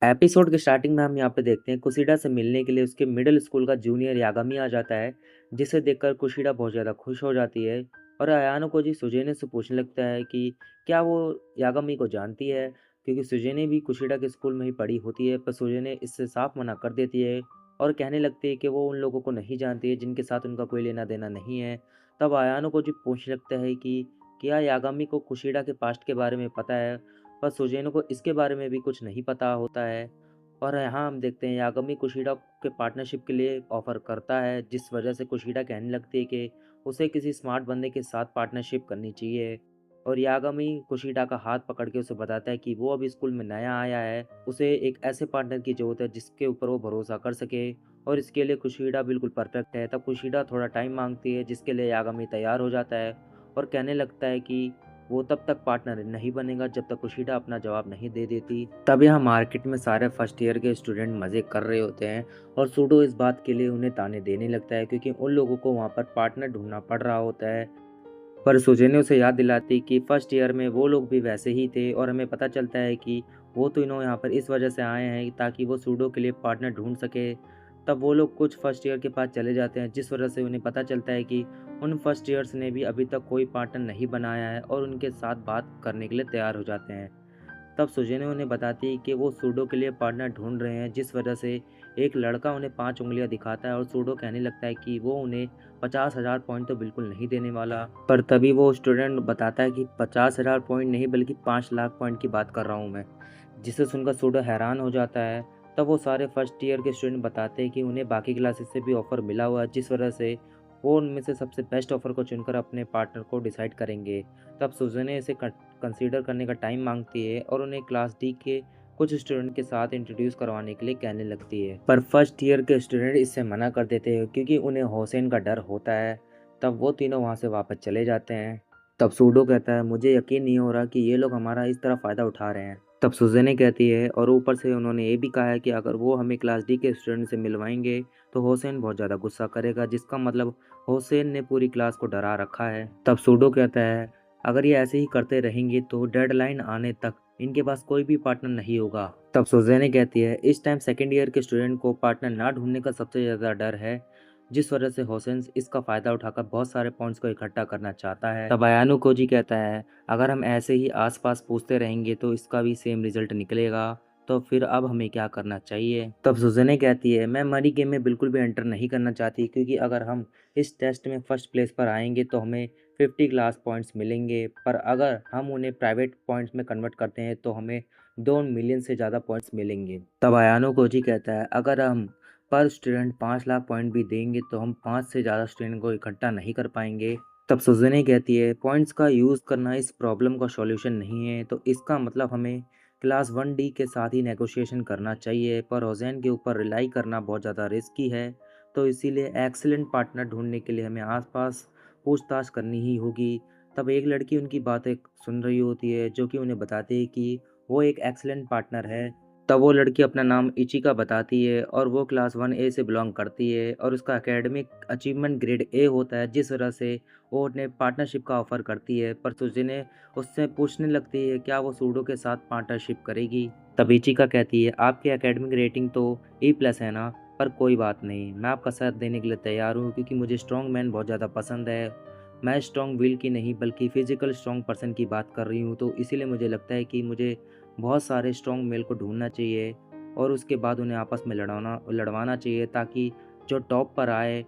Episode के starting में हम यहाँ पे देखते हैं कुशीडा से मिलने के लिए उसके मिडिल स्कूल का जूनियर यागामी आ जाता है, जिसे देखकर कुशीडा बहुत ज़्यादा खुश हो जाती है। और अयानो को जी सुजेने से पूछने लगता है कि क्या वो यागामी को जानती है, क्योंकि सुजेने भी कुशीडा के स्कूल में ही पढ़ी होती है। पर सुजेने इससे साफ मना कर देती है और कहने लगती है कि वो उन लोगों को नहीं जानती है जिनके साथ उनका कोई लेना देना नहीं है। तब अयानो को जी पूछने लगता है कि क्या यागामी को कुशीडा के पास्ट के बारे में पता है, पर सुजेनो को इसके बारे में भी कुछ नहीं पता होता है। और यहाँ हम देखते हैं यागमी कुशीडा के पार्टनरशिप के लिए ऑफर करता है, जिस वजह से कुशीडा कहने लगती है कि उसे किसी स्मार्ट बंदे के साथ पार्टनरशिप करनी चाहिए। और यागमी कुशीडा का हाथ पकड़ के उसे बताता है कि वो अभी स्कूल में नया आया है, उसे एक ऐसे पार्टनर की जरूरत है जिसके ऊपर वो भरोसा कर सके, और इसके लिए कुशीडा बिल्कुल परफेक्ट है। तब कुशीडा थोड़ा टाइम मांगती है, जिसके लिए यागमी तैयार हो जाता है और कहने लगता है कि वो तब तक पार्टनर नहीं बनेगा जब तक कुशीडा अपना जवाब नहीं दे देती। तब यहाँ मार्केट में सारे फर्स्ट ईयर के स्टूडेंट मजे कर रहे होते हैं और सूडो इस बात के लिए उन्हें ताने देने लगता है, क्योंकि उन लोगों को वहाँ पर पार्टनर ढूंढना पड़ रहा होता है। पर सुजेने उसे याद दिलाती कि फर्स्ट ईयर में वो लोग भी वैसे ही थे, और हमें पता चलता है कि वो तो इन्हों यहाँ पर इस वजह से आए हैं ताकि वो सूडो के लिए पार्टनर ढूंढ सके। तब वो लोग कुछ फर्स्ट ईयर के पास चले जाते हैं, जिस वजह से उन्हें पता चलता है कि उन फर्स्ट ईयर्स ने भी अभी तक कोई पार्टनर नहीं बनाया है और उनके साथ बात करने के लिए तैयार हो जाते हैं। तब सुजेने उन्हें बताती है कि वो सूडो के लिए पार्टनर ढूंढ रहे हैं, जिस वजह से एक लड़का उन्हें 5 उंगलियां दिखाता है और सूडो कहने लगता है कि वो उन्हें 50,000 पॉइंट तो बिल्कुल नहीं देने वाला। पर तभी वो स्टूडेंट बताता है कि 50,000 पॉइंट नहीं बल्कि 5 लाख पॉइंट की बात कर रहा हूँ मैं, जिसे सुनकर सूडो हैरान हो जाता है। तब वो सारे फर्स्ट ईयर के स्टूडेंट बताते हैं कि उन्हें बाकी क्लासेस से भी ऑफर मिला हुआ है, जिस वजह से वो उनमें से सबसे बेस्ट ऑफर को चुनकर अपने पार्टनर को डिसाइड करेंगे। तब सुजेने इसे कंसीडर करने का टाइम मांगती है और उन्हें क्लास डी के कुछ स्टूडेंट के साथ इंट्रोड्यूस करवाने के लिए कहने लगती है। पर फर्स्ट ईयर के स्टूडेंट इससे मना कर देते हैं, क्योंकि उन्हें हुसैन का डर होता है। तब वो तीनों वहाँ से वापस चले जाते हैं। तब सूडो कहता है, मुझे यकीन नहीं हो रहा कि ये लोग हमारा इस तरह फ़ायदा उठा रहे हैं। तब सुजेने कहती है, और ऊपर से उन्होंने ये भी कहा है कि अगर वो हमें क्लास डी के स्टूडेंट से मिलवाएंगे तो हुसैन बहुत ज़्यादा गुस्सा करेगा, जिसका मतलब हुसैन ने पूरी क्लास को डरा रखा है। तब सूडो कहता है, अगर ये ऐसे ही करते रहेंगे तो डेडलाइन आने तक इनके पास कोई भी पार्टनर नहीं होगा। तब सुजेने कहती है, इस टाइम सेकेंड ईयर के स्टूडेंट को पार्टनर ना ढूंढने का सबसे ज़्यादा डर है, जिस वजह से हुसैन इसका फ़ायदा उठाकर बहुत सारे पॉइंट्स को इकट्ठा करना चाहता है। तब अयानु कोजी कहता है, अगर हम ऐसे ही आसपास पूछते रहेंगे तो इसका भी सेम रिजल्ट निकलेगा, तो फिर अब हमें क्या करना चाहिए। तब सुजेने कहती है, मैं मनी गेम में बिल्कुल भी एंटर नहीं करना चाहती, क्योंकि अगर हम इस टेस्ट में फर्स्ट प्लेस पर आएंगे तो हमें 50 क्लास पॉइंट्स मिलेंगे, पर अगर हम उन्हें प्राइवेट पॉइंट्स में कन्वर्ट करते हैं तो हमें 2 मिलियन से ज़्यादा पॉइंट्स मिलेंगे। तब अयानो कोजी कहता है, अगर हम पर स्टूडेंट 5 लाख पॉइंट भी देंगे तो हम 5 से ज़्यादा स्टूडेंट को इकट्ठा नहीं कर पाएंगे। तब सुजने कहती है, पॉइंट्स का यूज़ करना इस प्रॉब्लम का सॉल्यूशन नहीं है, तो इसका मतलब हमें क्लास 1D के साथ ही नेगोशिएशन करना चाहिए, पर हुसैन के ऊपर रिलाई करना बहुत ज़्यादा रिस्की है। तो इसीलिए एक्सीलेंट पार्टनर ढूंढने के लिए हमें आसपास पूछताछ करनी ही होगी। तब एक लड़की उनकी बातें सुन रही होती है, जो कि उन्हें बताती है कि वो एक एक्सीलेंट पार्टनर है। तब वो लड़की अपना नाम इचिका बताती है और वो क्लास 1A से बिलोंग करती है और उसका एकेडमिक अचीवमेंट ग्रेड A होता है, जिस वजह से वो उन्हें पार्टनरशिप का ऑफर करती है। पर सुजिने उससे पूछने लगती है क्या वो सूडो के साथ पार्टनरशिप करेगी। तब इचिका कहती है, आपकी एकेडमिक रेटिंग तो E+ है ना, पर कोई बात नहीं, मैं आपका साथ देने के लिए तैयार हूँ, क्योंकि मुझे स्ट्रॉन्ग मैन बहुत ज़्यादा पसंद है। मैं स्ट्रॉन्ग विल की नहीं बल्कि फिजिकल स्ट्रॉन्ग पर्सन की बात कर रही हूँ, तो इसीलिए मुझे लगता है कि मुझे बहुत सारे स्ट्रॉन्ग मेल को ढूंढना चाहिए और उसके बाद उन्हें आपस में लड़वाना चाहिए, ताकि जो टॉप पर आए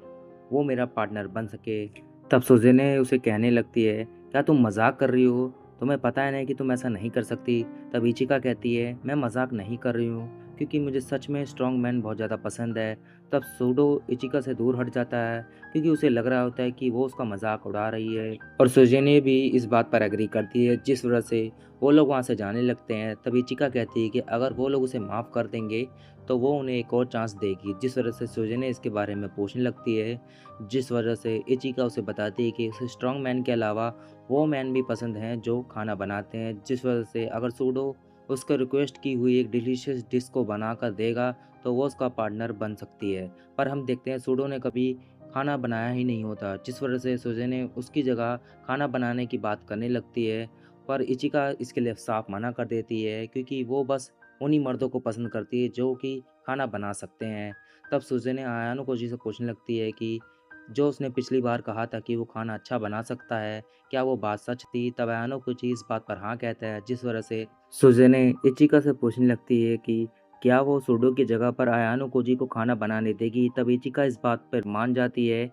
वो मेरा पार्टनर बन सके। तब सुजेने उसे कहने लगती है, क्या तुम मजाक कर रही हो, तुम्हें पता है ना कि तुम ऐसा नहीं कर सकती। तब इचिका कहती है, मैं मजाक नहीं कर रही हूँ, क्योंकि मुझे सच में स्ट्रॉन्ग मैन बहुत ज़्यादा पसंद है। तब सूडो इचिका से दूर हट जाता है, क्योंकि उसे लग रहा होता है कि वो उसका मजाक उड़ा रही है, और सुजेने भी इस बात पर एग्री करती है, जिस वजह से वो लोग वहाँ से जाने लगते हैं। तभी चिका कहती है कि अगर वो लोग उसे माफ़ कर देंगे तो वो उन्हें एक और चांस देगी, जिस वजह से सुजेने इसके बारे में पूछने लगती है, जिस वजह से इचिका उसे बताती है कि उसे स्ट्रॉन्ग मैन के अलावा वो मैन भी पसंद हैं जो खाना बनाते हैं, जिस वजह से अगर सूडो उसके रिक्वेस्ट की हुई एक डिलीशियस डिश को बना कर देगा तो वो उसका पार्टनर बन सकती है। पर हम देखते हैं सूडो ने कभी खाना बनाया ही नहीं होता, जिस वजह से सुजेने उसकी जगह खाना बनाने की बात करने लगती है। पर इचिका इसके लिए साफ मना कर देती है, क्योंकि वो बस उन्हीं मर्दों को पसंद करती है जो कि खाना बना सकते हैं। तब सुज़ेने अयानो कोजी से पूछने लगती है कि जो उसने पिछली बार कहा था कि वो खाना अच्छा बना सकता है, क्या वो बात सच थी? तब अयानो कोजी इस बात पर हाँ कहता है, जिस वजह से सुज़ेने इचिका से पूछने लगती है कि क्या वो सुडो की जगह पर अयानो कोजी को खाना बनाने देगी? तब इचिका इस बात पर मान जाती है,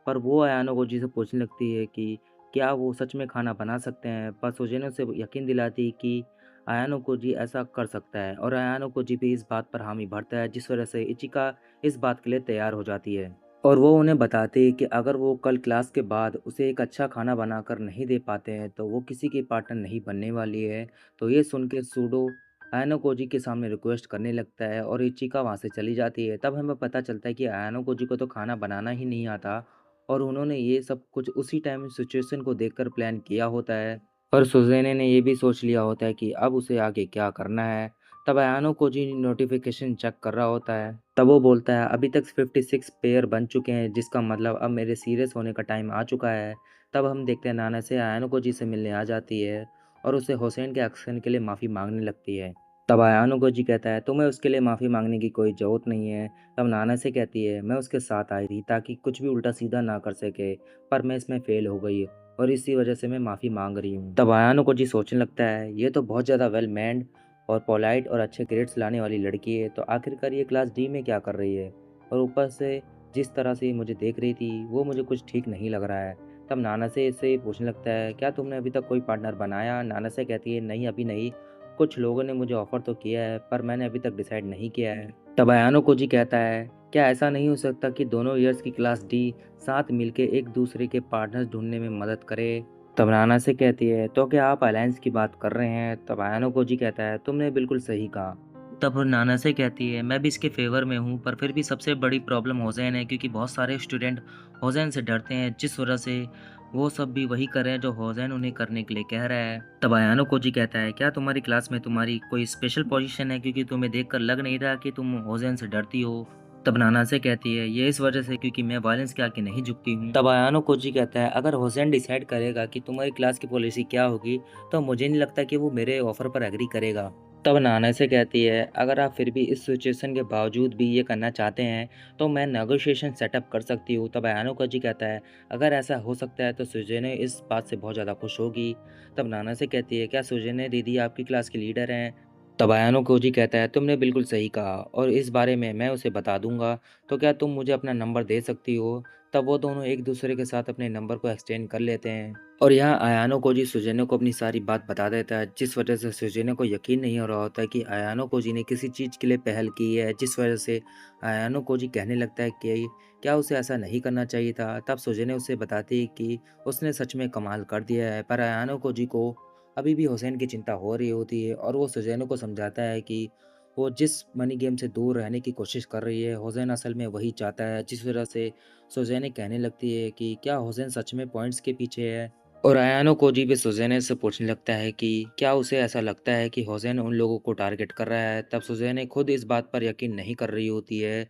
पर वो अयानो कोजी से पूछने लगती है कि क्या वो सच में खाना बना सकते हैं? पर सुज़ेने उसे यकीन दिलाती है कि अयानो कोजी ऐसा कर सकता है और अयानो कोजी भी इस बात पर हामी भरता है, जिस वजह से इचिका इस बात के लिए तैयार हो जाती है। और वो उन्हें बताते हैं कि अगर वो कल क्लास के बाद उसे एक अच्छा खाना बनाकर नहीं दे पाते हैं, तो वो किसी की पार्टनर नहीं बनने वाली है। तो ये सुन के सूडो अयानो कोजी के सामने रिक्वेस्ट करने लगता है और इचिका वहाँ से चली जाती है। तब हमें पता चलता है कि अयानो कोजी को तो खाना बनाना ही नहीं आता और उन्होंने ये सब कुछ उसी टाइम सिचुएशन को देखकर प्लान किया होता है। और सुज़ेने ने ये भी सोच लिया होता है कि अब उसे आगे क्या करना है। तब अयानो कोजी नोटिफिकेशन चेक कर रहा होता है। तब वो बोलता है अभी तक 56 पेयर बन चुके हैं, जिसका मतलब अब मेरे सीरियस होने का टाइम आ चुका है। तब हम देखते हैं नाना से अयानो कोजी से मिलने आ जाती है और उसे हुसैन के एक्शन के लिए माफ़ी मांगने लगती है। तब अयानो कोजी कहता है तुम्हें उसके लिए माफ़ी मांगने की कोई ज़रूरत नहीं है। तब नाना से कहती है मैं उसके साथ आई थी ताकि कुछ भी उल्टा सीधा ना कर सके, पर मैं इसमें फ़ेल हो गई और इसी वजह से मैं माफ़ी मांग रही हूँ। तब अयानो कोजी सोचने लगता है ये तो बहुत ज़्यादा वेल मैन्ड और पोलाइट और अच्छे ग्रेड्स लाने वाली लड़की है, तो आखिरकार ये क्लास डी में क्या कर रही है? और ऊपर से जिस तरह से ये मुझे देख रही थी, वो मुझे कुछ ठीक नहीं लग रहा है। तब नाना से इससे पूछने लगता है, क्या तुमने अभी तक कोई पार्टनर बनाया? नाना से कहती है, नहीं अभी नहीं। कुछ लोगों ने मुझे ऑफ़र तो किया है, पर मैंने अभी तक डिसाइड नहीं किया है। तब अयानो कोजी कहता है, क्या ऐसा नहीं हो सकता कि दोनों ईयर्स की क्लास डी साथ मिलके एक दूसरे के पार्टनर्स ढूँढने में मदद करें? तब नाना से कहती है तो क्या आप अलायंस की बात कर रहे हैं? तब आयानो कोजी कहता है तुमने बिल्कुल सही कहा। तब नाना से कहती है मैं भी इसके फेवर में हूँ, पर फिर भी सबसे बड़ी प्रॉब्लम होसैन है, क्योंकि बहुत सारे स्टूडेंट होसैन से डरते हैं, जिस वजह से वो सब भी वही कर रहे हैं जो होसैन उन्हें करने के लिए कह रहा है। तब आयानो कोजी कहता है क्या तुम्हारी क्लास में तुम्हारी कोई स्पेशल पोजीशन है, क्योंकि तुम्हें देखकर लग नहीं रहा कि तुम होसैन से डरती हो। तब नाना से कहती है ये इस वजह से क्योंकि मैं वायलेंस के आगे नहीं झुकती हूँ। तब आयानो कोजी कहता है अगर हुसैन डिसाइड करेगा कि तुम्हारी क्लास की पॉलिसी क्या होगी, तो मुझे नहीं लगता कि वो मेरे ऑफर पर एग्री करेगा। तब नाना से कहती है अगर आप फिर भी इस सिचुएशन के बावजूद भी ये करना चाहते हैं, तो मैं नेगोशिएशन सेटअप कर सकती हूँ। तब आयानो कोजी कहता है अगर ऐसा हो सकता है तो सुजेने इस बात से बहुत ज़्यादा खुश होगी। तब नाना से कहती है क्या सुजेने दीदी आपकी क्लास की लीडर हैं? तब आयानो कोजी कहता है तुमने बिल्कुल सही कहा और इस बारे में मैं उसे बता दूंगा, तो क्या तुम मुझे अपना नंबर दे सकती हो? तब वो दोनों एक दूसरे के साथ अपने नंबर को एक्सचेंज कर लेते हैं और यहाँ आयानो कोजी सुजेनो को अपनी सारी बात बता देता है, जिस वजह से सुजेनो को यकीन नहीं हो रहा होता है कि आयानो कोजी ने किसी चीज़ के लिए पहल की है, जिस वजह से आयानो कोजी कहने लगता है कि क्या उसे ऐसा नहीं करना चाहिए था। तब सुजेनो उसे बताती है कि उसने सच में कमाल कर दिया है, पर आयानो कोजी को अभी भी हुसैन की चिंता हो रही होती है और वो सुजैनो को समझाता है कि वो जिस मनी गेम से दूर रहने की कोशिश कर रही है, हुसैन असल में वही चाहता है, जिस वजह से सुजैने कहने लगती है कि क्या हुसैन सच में पॉइंट्स के पीछे है। और अयानो कोजी भी सुजैने से पूछने लगता है कि क्या उसे ऐसा लगता है कि हुसैन उन लोगों को टारगेट कर रहा है। तब सुजैने खुद इस बात पर यकीन नहीं कर रही होती है,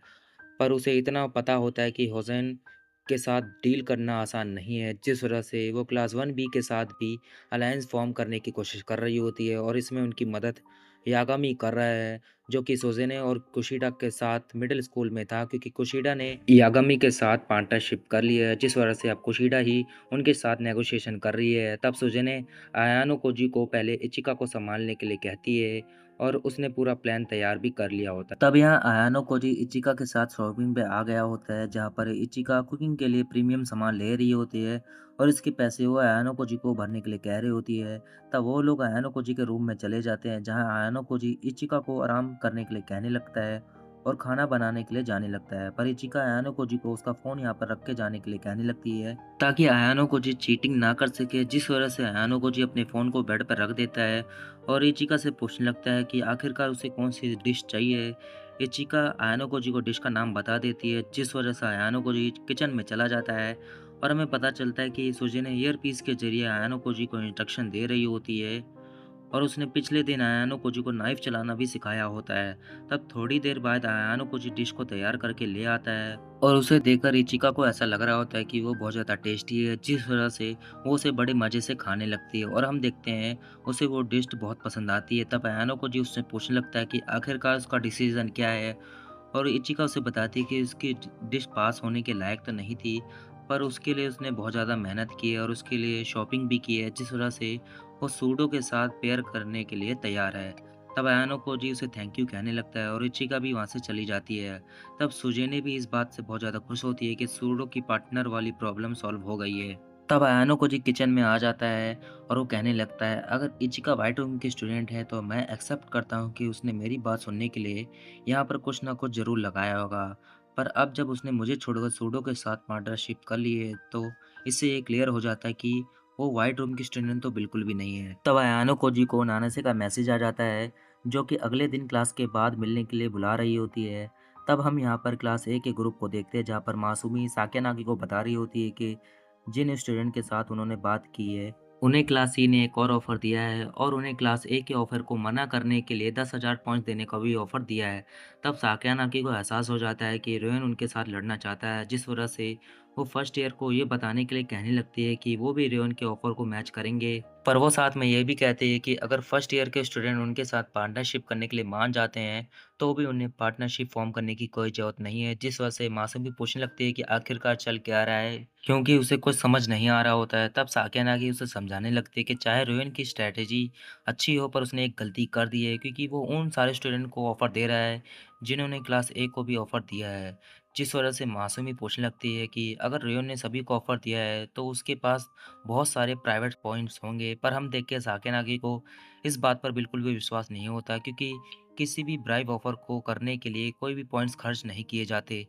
पर उसे इतना पता होता है कि हुसैन के साथ डील करना आसान नहीं है, जिस वजह से वो क्लास 1 बी के साथ भी अलायंस फॉर्म करने की कोशिश कर रही होती है और इसमें उनकी मदद यागामी कर रहा है, जो कि सोज़ेने और कुशिडा के साथ मिडिल स्कूल में था, क्योंकि कुशिडा ने यागामी के साथ पार्टनरशिप कर लिया है, जिस वजह से अब कुशिडा ही उनके साथ नेगोशिएशन कर रही है। तब सोज़ेने आयानो कोजी को पहले इचिका को संभालने के लिए कहती है और उसने पूरा प्लान तैयार भी कर लिया होता है। तब यहाँ आयानो कोजी इचिका के साथ शॉपिंग पे आ गया होता है, जहाँ पर इचिका कुकिंग के लिए प्रीमियम सामान ले रही होती है और इसके पैसे वो आयानो कोजी को भरने के लिए कह रही होती है। तब वो लोग आयानो कोजी के रूम में चले जाते हैं, जहाँ आयानो कोजी इचिका को आराम करने के लिए कहने लगता है और खाना बनाने के लिए जाने लगता है, पर इचिका आयानो कोजी को उसका फ़ोन यहाँ पर रख के जाने के लिए कहने लगती है ताकि आयानो कोजी चीटिंग ना कर सके, जिस वजह से आयानो कोजी अपने फ़ोन को बेड पर रख देता है और इचिका से पूछने लगता है कि आखिरकार उसे कौन-सी डिश चाहिए। इचिका अयानो कोजी को डिश का नाम बता देती है, जिस वजह से अयानो कोजी किचन में चला जाता है और हमें पता चलता है कि सुजी ने ईयरपीस के ज़रिए अयानो कोजी को इंस्ट्रक्शन दे रही होती है और उसने पिछले दिन आयानो कोजी को नाइफ चलाना भी सिखाया होता है। तब थोड़ी देर बाद आयानो कोजी डिश को तैयार करके ले आता है और उसे देखकर इचिका को ऐसा लग रहा होता है कि वो बहुत ज़्यादा टेस्टी है, जिस वजह से वो उसे बड़े मज़े से खाने लगती है और हम देखते हैं उसे वो डिश बहुत पसंद आती है। तब आयानो कोजी उससे पूछने लगता है कि आखिरकार उसका डिसीज़न क्या है और इचिका उसे बताती है कि उसकी डिश पास होने के लायक तो नहीं थी, पर उसके लिए उसने बहुत ज़्यादा मेहनत की है और उसके लिए शॉपिंग भी की है, जिस वजह से वो सूडो के साथ पेयर करने के लिए तैयार है। तब अयानो कोजी उसे थैंक यू कहने लगता है और इचिका भी वहाँ से चली जाती है। तब सुजेने भी इस बात से बहुत ज़्यादा खुश होती है कि सूडो की पार्टनर वाली प्रॉब्लम सॉल्व हो गई है। तब अयानो कोजी किचन में आ जाता है और वो कहने लगता है, अगर इचिका व्हाइट रूम की स्टूडेंट है तो मैं एक्सेप्ट करता हूँ कि उसने मेरी बात सुनने के लिए यहाँ पर कुछ ना कुछ ज़रूर लगाया होगा। पर अब जब उसने मुझे छोड़कर सूडो के साथ पार्टनरशिप कर ली है, तो इससे ये क्लियर हो जाता है कि वो व्हाइट रूम की स्टूडेंट तो बिल्कुल भी नहीं है। तब अयानो कोजी को नानासे का मैसेज आ जाता है, जो कि अगले दिन क्लास के बाद मिलने के लिए बुला रही होती है। तब हम यहाँ पर क्लास ए के ग्रुप को देखते हैं, जहाँ पर मासूमी साकेनागी को बता रही होती है कि जिन स्टूडेंट के साथ उन्होंने बात की है, उन्हें क्लास सी ने एक और ऑफ़र दिया है और उन्हें क्लास ए के ऑफ़र को मना करने के लिए 10,000 पॉइंट्स देने का भी ऑफ़र दिया है। तब साकेनागी को एहसास हो जाता है कि रोयन उनके साथ लड़ना चाहता है, जिस वजह से वो फर्स्ट ईयर को ये बताने के लिए कहने लगती है कि वो भी रोयन के ऑफ़र को मैच करेंगे। पर वो साथ में ये भी कहते हैं कि अगर फर्स्ट ईयर के स्टूडेंट उनके साथ पार्टनरशिप करने के लिए मान जाते हैं, तो भी उन्हें पार्टनरशिप फ़ॉर्म करने की कोई ज़रूरत नहीं है। जिस वजह से मासूम भी पूछने लगती है कि आखिरकार चल क्या रहा है? क्योंकि उसे कुछ समझ नहीं आ रहा होता है। तब साकेनागी उसे समझाने लगती है कि चाहे रोयन की स्ट्रैटेजी अच्छी हो, पर उसने एक गलती कर दी है, क्योंकि वो उन सारे स्टूडेंट को ऑफ़र दे रहा है जिन्होंने क्लास ए को भी ऑफ़र दिया है। जिस वजह से मासूमी पूछने लगती है कि अगर रोयन ने सभी को ऑफ़र दिया है, तो उसके पास बहुत सारे प्राइवेट पॉइंट्स होंगे। पर हम देख के साकेनागी को इस बात पर बिल्कुल भी विश्वास नहीं होता, क्योंकि किसी भी ब्राइब ऑफ़र को करने के लिए कोई भी पॉइंट्स खर्च नहीं किए जाते।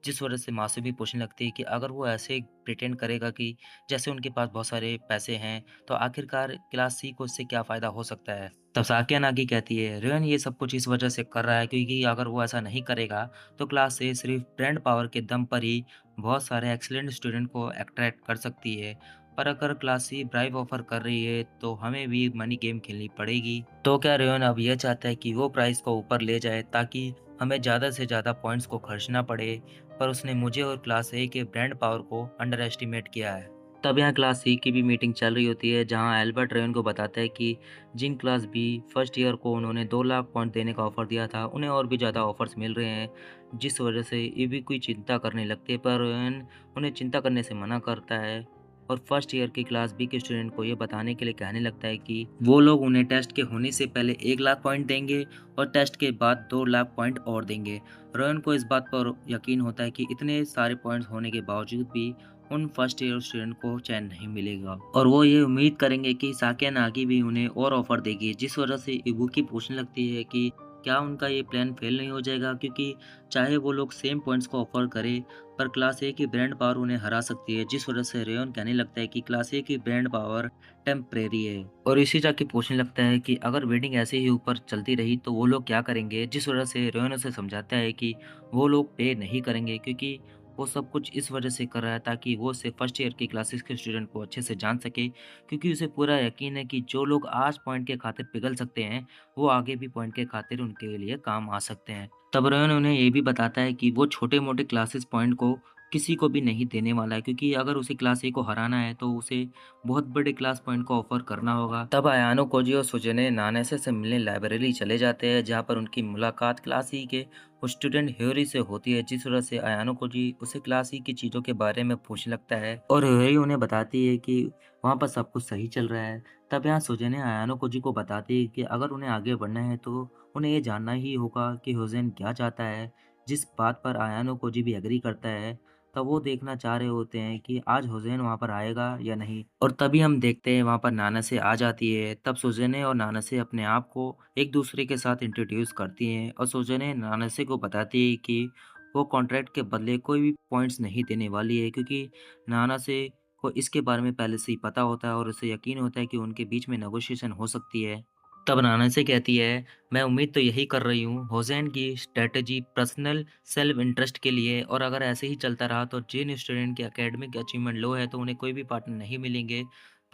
जिस वजह से मासूमी पूछने लगती है कि अगर वो ऐसे प्रिटेंड करेगा कि जैसे उनके पास बहुत सारे पैसे हैं, तो आखिरकार क्लास सी को इससे क्या फ़ायदा हो सकता है? तब साक्या नागी कहती है, रोहन ये सब कुछ इस वजह से कर रहा है क्योंकि अगर वो ऐसा नहीं करेगा, तो क्लास से सिर्फ ब्रांड पावर के दम पर ही बहुत सारे एक्सीलेंट स्टूडेंट को अट्रैक्ट कर सकती है। पर अगर क्लास सी ब्राइब ऑफर कर रही है, तो हमें भी मनी गेम खेलनी पड़ेगी। तो क्या रेयन अब ये चाहता है कि वो प्राइस को ऊपर ले जाए, ताकि हमें ज़्यादा से ज़्यादा पॉइंट्स को खर्चना पड़े? पर उसने मुझे और क्लास ए के ब्रांड पावर को अंडर एस्टिमेट किया है। तब यहाँ क्लास सी की भी मीटिंग चल रही होती है, जहाँ एल्बर्ट रेयन को बताता है कि जिन क्लास बी फर्स्ट ईयर को उन्होंने 2 लाख पॉइंट देने का ऑफ़र दिया था, उन्हें और भी ज़्यादा ऑफ़र्स मिल रहे हैं, जिस वजह से ये भी कोई चिंता करने लगते हैं। पर रेयन उन्हें चिंता करने से मना करता है और फर्स्ट ईयर की क्लास बी के स्टूडेंट को ये बताने के लिए कहने लगता है कि वो लोग उन्हें टेस्ट के होने से पहले 1 लाख पॉइंट देंगे और टेस्ट के बाद 2 लाख पॉइंट और देंगे। रोहन को इस बात पर यकीन होता है कि इतने सारे पॉइंट्स होने के बावजूद भी उन फर्स्ट ईयर स्टूडेंट को चैन नहीं मिलेगा और वो ये उम्मीद करेंगे कि साकिया नागी भी उन्हें और ऑफर देगी, जिस वजह से इबुकी पूछने लगती है कि क्या उनका ये प्लान फेल नहीं हो जाएगा, क्योंकि चाहे वो लोग सेम पॉइंट्स को ऑफर करें, पर क्लास ए की ब्रांड पावर उन्हें हरा सकती है। जिस वजह से रेयन कहने लगता है कि क्लास ए की ब्रांड पावर टेम्परेरी है और इसी जाके पूछने लगता है कि अगर वेडिंग ऐसे ही ऊपर चलती रही तो वो लोग क्या करेंगे। जिस वजह से रेयन उसे समझाता है कि वो लोग पे नहीं करेंगे, क्योंकि वो सब कुछ इस वजह से कर रहा है ताकि वो सिर्फ फर्स्ट ईयर की क्लासेस के स्टूडेंट को अच्छे से जान सके, क्योंकि उसे पूरा यकीन है कि जो लोग आज पॉइंट के खातिर पिघल सकते हैं, वो आगे भी पॉइंट के खातिर उनके लिए काम आ सकते हैं। तब रोहन उन्हें ये भी बताता है कि वो छोटे मोटे क्लासेस पॉइंट को किसी को भी नहीं देने वाला है, क्योंकि अगर उसे क्लास ए को हराना है तो उसे बहुत बड़े क्लास पॉइंट को ऑफर करना होगा। तब आयानो कोजी और सुजने नानेसे से मिलने लाइब्रेरी चले जाते हैं, जहाँ पर उनकी मुलाकात क्लास ई के स्टूडेंट ह्योरी से होती है, जिस वजह से अयानो कोजी उसे क्लास ई की चीज़ों के बारे में पूछने लगता है और ह्योरी उन्हें बताती है कि वहाँ पर सब कुछ सही चल रहा है। तब यहाँ सुजने अयानो कोजी को बताती है कि अगर उन्हें आगे बढ़ना है तो उन्हें ये जानना ही होगा कि हुसैन क्या चाहता है, जिस बात पर अयानो कोजी भी एग्री करता है। तब वो देखना चाह रहे होते हैं कि आज हुसैन वहाँ पर आएगा या नहीं, और तभी हम देखते हैं वहाँ पर नानसे आ जाती है। तब सुजने और नानसे अपने आप को एक दूसरे के साथ इंट्रोड्यूस करती हैं और सुजने नानसे को बताती है कि वो कॉन्ट्रैक्ट के बदले कोई भी पॉइंट्स नहीं देने वाली है, क्योंकि नानासे को इसके बारे में पहले से ही पता होता है और उसे यकीन होता है कि उनके बीच में नेगोशिएशन हो सकती है। तब नानसे कहती है, मैं उम्मीद तो यही कर रही हूँ हुसैन की स्ट्रेटजी पर्सनल सेल्फ इंटरेस्ट के लिए, और अगर ऐसे ही चलता रहा तो जिन स्टूडेंट की एकेडमिक अचीवमेंट लो है तो उन्हें कोई भी पार्टनर नहीं मिलेंगे,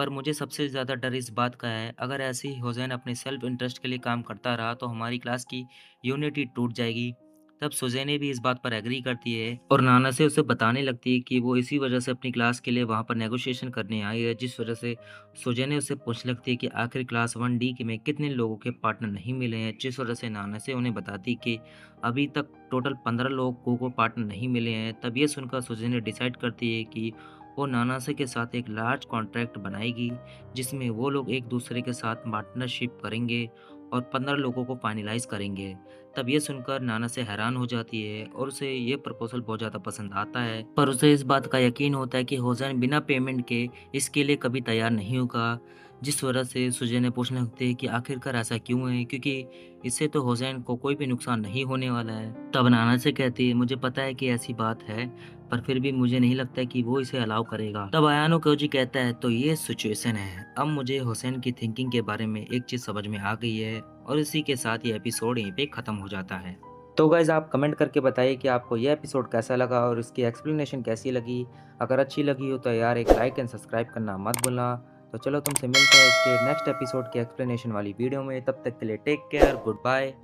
पर मुझे सबसे ज़्यादा डर इस बात का है, अगर ऐसे ही हुसैन अपने सेल्फ इंटरेस्ट के लिए काम करता रहा तो हमारी क्लास की यूनिटी टूट जाएगी। तब सुजैने भी इस बात पर एग्री करती है और नाना से उसे बताने लगती है कि वो इसी वजह से अपनी क्लास के लिए वहाँ पर नेगोशिएशन करने आई है, जिस वजह से सुजैने उससे पूछने लगती है कि आखिर क्लास 1D के में कितने लोगों के पार्टनर नहीं मिले हैं, जिस वजह से नाना से उन्हें बताती कि अभी तक टोटल 15 लोगों को पार्टनर नहीं मिले हैं। तब ये सुनकर सुजैने डिसाइड करती है कि वो नानासे के साथ एक लार्ज कॉन्ट्रैक्ट बनाएगी, जिसमें वो लोग एक दूसरे के साथ पार्टनरशिप करेंगे और 15 लोगों को फाइनलाइज़ करेंगे। तब ये सुनकर नानासे हैरान हो जाती है और उसे ये प्रपोज़ल बहुत ज़्यादा पसंद आता है, पर उसे इस बात का यकीन होता है कि होसैन बिना पेमेंट के इसके लिए कभी तैयार नहीं होगा, जिस वजह से सुजैने पूछने लगती है कि आखिरकार ऐसा क्यों है? क्योंकि इससे तो होसैन को कोई भी नुकसान नहीं होने वाला है। तब नानासे कहती है, मुझे पता है कि ऐसी बात है, पर फिर भी मुझे नहीं लगता कि वो इसे अलाउ करेगा। तब अयानो कोजी कहता है, तो ये सिचुएशन है। अब मुझे हुसैन की थिंकिंग के बारे में एक चीज़ समझ में आ गई है और इसी के साथ ये एपिसोड यहीं पे ख़त्म हो जाता है। तो गाइज़ आप कमेंट करके बताइए कि आपको ये एपिसोड कैसा लगा और इसकी एक्सप्लेनेशन कैसी लगी। अगर अच्छी लगी हो तो यार एक लाइक एंड सब्सक्राइब करना मत भूलना। तो चलो तुमसे मिलते हैं इसके नेक्स्ट एपिसोड के एक्सप्लेनेशन वाली वीडियो में। तब तक के लिए टेक केयर, गुड बाय।